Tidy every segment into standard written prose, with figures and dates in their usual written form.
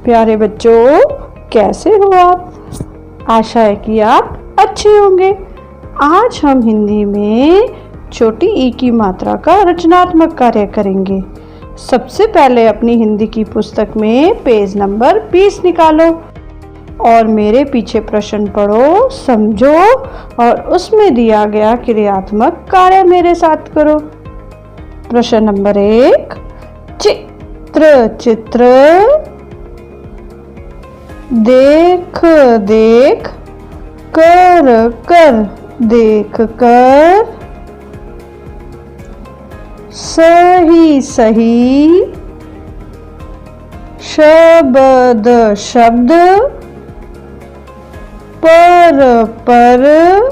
प्यारे बच्चों, कैसे हो आप? आशा है कि आप अच्छे होंगे। आज हम हिंदी में छोटी ई की मात्रा का रचनात्मक कार्य करेंगे। सबसे पहले अपनी हिंदी की पुस्तक में पेज नंबर 20 निकालो और मेरे पीछे प्रश्न पढ़ो, समझो और उसमें दिया गया क्रियात्मक कार्य मेरे साथ करो। प्रश्न नंबर 1, चित्र देख देख कर देख कर सही सही शब्द पर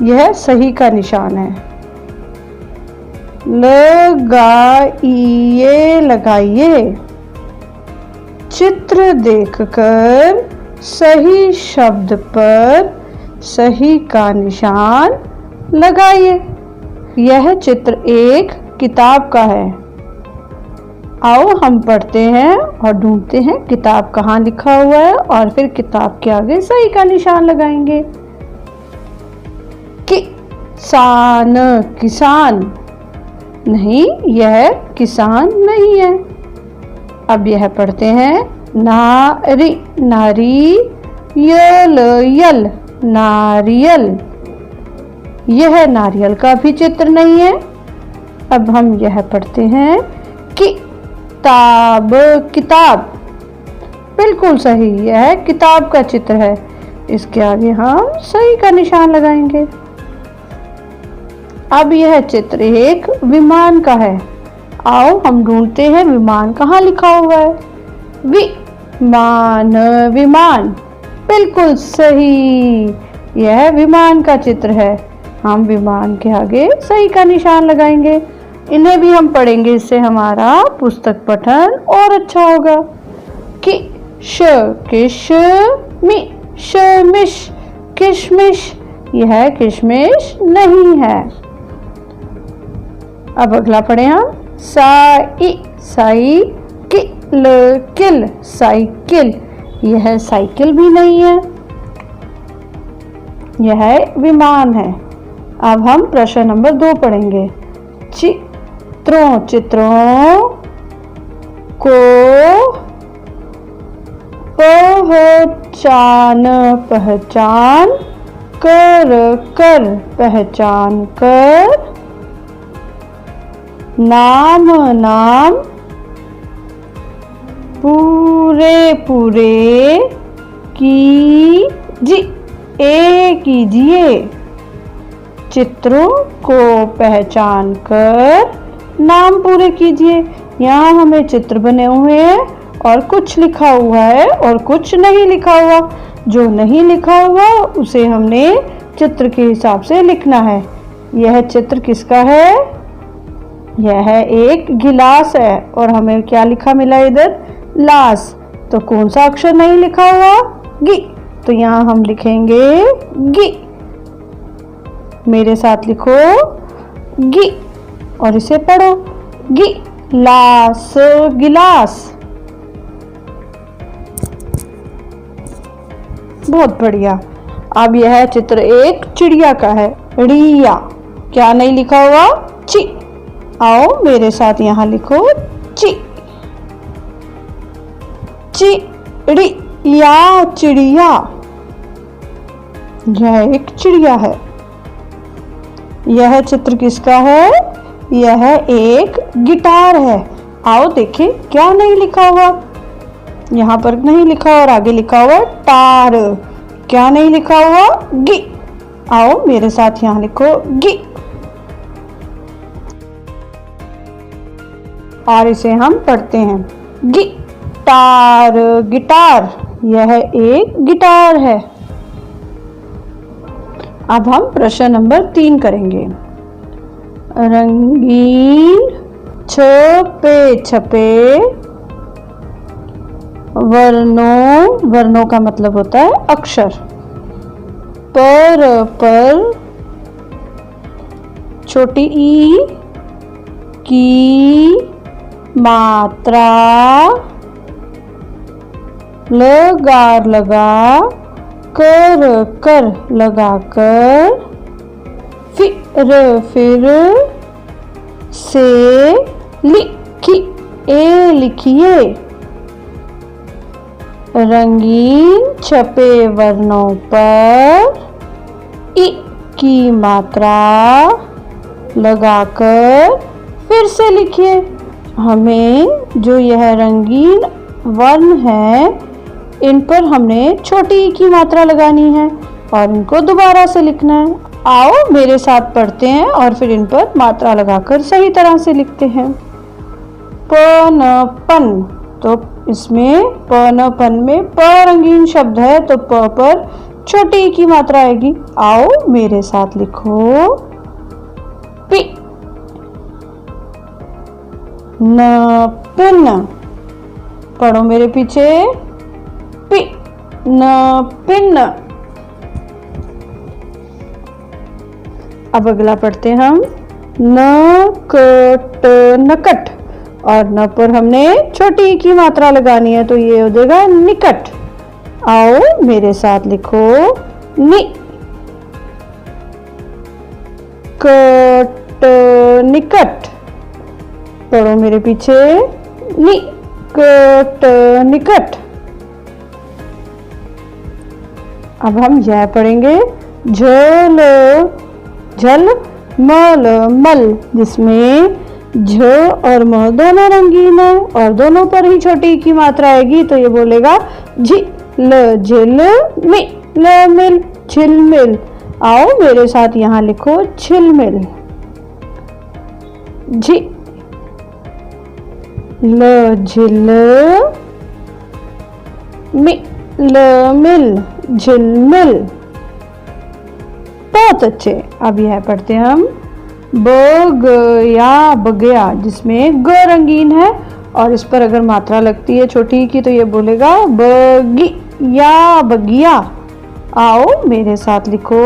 यह सही का निशान है। लगाइए चित्र देखकर सही शब्द पर सही का निशान लगाइए। यह चित्र एक किताब का है। आओ हम पढ़ते हैं और ढूंढते हैं किताब कहाँ लिखा हुआ है और फिर किताब के आगे सही का निशान लगाएंगे। किसान नहीं, यह किसान नहीं है। अब यह पढ़ते हैं नारियल नारियल, यह नारियल का भी चित्र नहीं है। अब हम यह पढ़ते हैं किताब बिल्कुल सही, यह किताब का चित्र है। इसके आगे हम सही का निशान लगाएंगे। अब यह चित्र एक विमान का है। आओ हम ढूंढते हैं विमान कहाँ लिखा हुआ है। विमान बिल्कुल सही, यह विमान का चित्र है। हम विमान के आगे सही का निशान लगाएंगे। इन्हें भी हम पढ़ेंगे, इससे हमारा पुस्तक पठन और अच्छा होगा। किशमिश, यह किशमिश नहीं है। अब अगला पढ़े हम साइकिल, यह साइकिल भी नहीं है, यह विमान है। अब हम प्रश्न नंबर 2 पढ़ेंगे। चित्रों को पहचान कर नाम पूरे कीजिए। चित्रों को पहचान कर नाम पूरे कीजिए। यहाँ हमें चित्र बने हुए हैं और कुछ लिखा हुआ है और कुछ नहीं लिखा हुआ। जो नहीं लिखा हुआ उसे हमने चित्र के हिसाब से लिखना है। यह चित्र किसका है? यह एक गिलास है और हमें क्या लिखा मिला इधर? लास। तो कौन सा अक्षर नहीं लिखा हुआ? गी। तो यहाँ हम लिखेंगे गी। मेरे साथ लिखो गी और इसे पढ़ो गिलास। बहुत बढ़िया। अब यह चित्र एक चिड़िया का है। रिया, क्या नहीं लिखा हुआ? ची। आओ मेरे साथ यहाँ लिखो चिड़िया। यह एक चिड़िया है। यह चित्र किसका है? यह एक गिटार है। आओ देखें क्या नहीं लिखा हुआ। यहाँ पर नहीं लिखा और आगे लिखा हुआ टार। क्या नहीं लिखा हुआ? गी। आओ मेरे साथ यहाँ लिखो गी और इसे हम पढ़ते हैं गिटार। यह एक गिटार है। अब हम प्रश्न नंबर 3 करेंगे। रंगीन छपे वर्णों का मतलब होता है अक्षर। पर छोटी ई की मात्रा लगार लगा कर कर लगाकर फिर से लिखी ए लिखिए। रंगीन छपे वर्णों पर इ की मात्रा लगाकर फिर से लिखिए। हमें जो यह रंगीन वर्ण है इन पर हमने छोटी ई की मात्रा लगानी है और इनको दोबारा से लिखना है। आओ मेरे साथ पढ़ते हैं और फिर इन पर मात्रा लगाकर सही तरह से लिखते हैं। पन, तो इसमें पन में प रंगीन शब्द है तो प पर छोटी ई की मात्रा आएगी। आओ मेरे साथ लिखो। पी न पिन, पढ़ो मेरे पीछे। पी न पिन। अब अगला पढ़ते हैं हम। न कट नकट, और न पर हमने छोटी ई की मात्रा लगानी है तो ये हो जाएगा निकट। आओ मेरे साथ लिखो। नि कट निकट, पढ़ो मेरे पीछे। नि कट निकट। अब हम यह पढ़ेंगे। झल झल मल मल, जिसमें झ और म दोनों रंगीन है और दोनों पर ही छोटी की मात्रा आएगी तो ये बोलेगा झिल झिल मिल मिल झिलमिल। आओ मेरे साथ यहाँ लिखो झिलमिल। झिल झिल मिल मिल झिलमिल। बहुत अच्छे। अब यह पढ़ते हैं हम। बगया बगया, जिसमें ग रंगीन है और इस पर अगर मात्रा लगती है छोटी की तो ये बोलेगा बगिया बगिया। आओ मेरे साथ लिखो।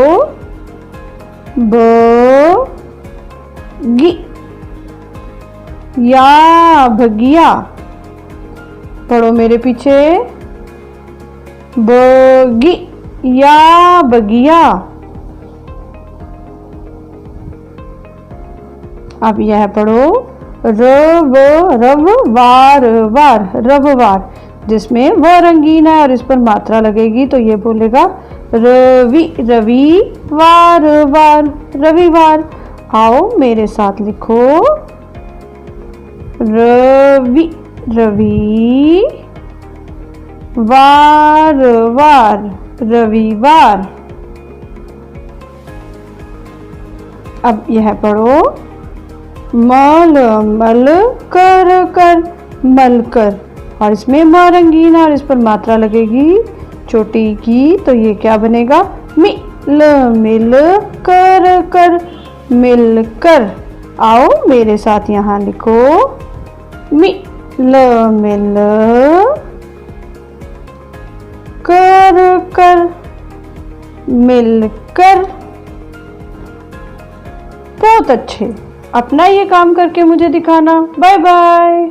बगिया बगिया, पढ़ो मेरे पीछे। बगिया बगिया। अब यह पढ़ो। रव वार वार, रववार, जिसमें व रंगीन है और इस पर मात्रा लगेगी तो ये बोलेगा रवि रवि वार वार रविवार। आओ मेरे साथ लिखो। रवि रवि वार वार रविवार। अब यह पढ़ो। मल मल कर कर मलकर, और इसमें म रंगीन है और इस पर मात्रा लगेगी छोटी की तो ये क्या बनेगा मिल मिल कर कर मिलकर। आओ मेरे साथ यहाँ लिखो। मिल मिल कर कर मिलकर। बहुत अच्छे। अपना ये काम करके मुझे दिखाना। Bye bye.